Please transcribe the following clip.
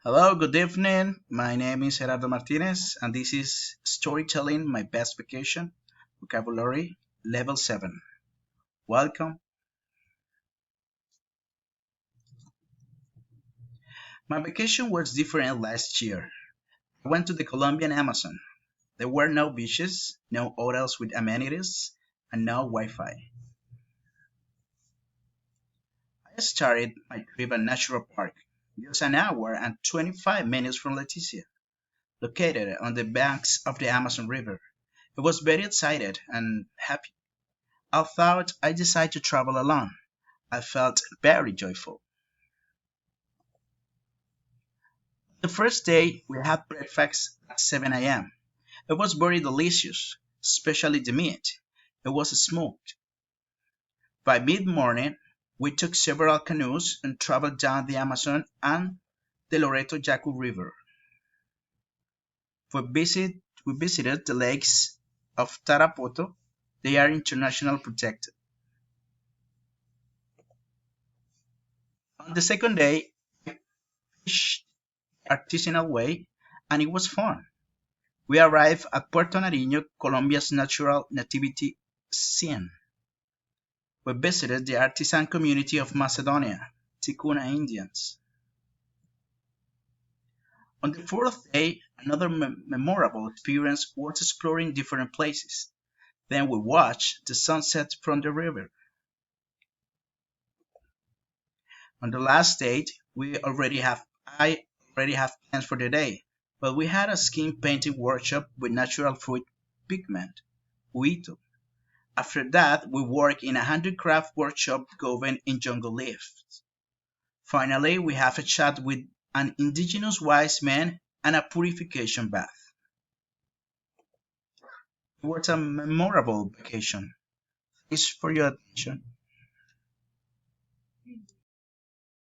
Hello, good evening. My name is Gerardo Martinez, and this is Storytelling My Best Vacation, Vocabulary Level 7. Welcome. My vacation was different last year. I went to the Colombian Amazon. There were no beaches, no hotels with amenities, and no Wi Fi. I started my trip at Natural Park, just an hour and 25 minutes from Leticia, located on the banks of the Amazon River. I was very excited and happy. Although I decided to travel alone, I felt very joyful. The first day, we had breakfast at 7 a.m. It was very delicious, especially the meat. It was smoked. By mid-morning, we took several canoes and traveled down the Amazon and the Loreto Yaku River. We visited the lakes of Tarapoto. They are international protected. On the second day, I fished artisanal way, and it was fun. We arrived at Puerto Nariño, Colombia's natural nativity scene. We visited the artisan community of Macedonia, Ticuna Indians. On the fourth day, another memorable experience was exploring different places. Then we watched the sunset from the river. On the last day, I already have plans for the day, but we had a skin painting workshop with natural food pigment, huito. After that, we worked in a handicraft workshop woven in jungle leaves. Finally, we have a chat with an indigenous wise man and a purification bath. It was a memorable vacation. Thanks for your attention.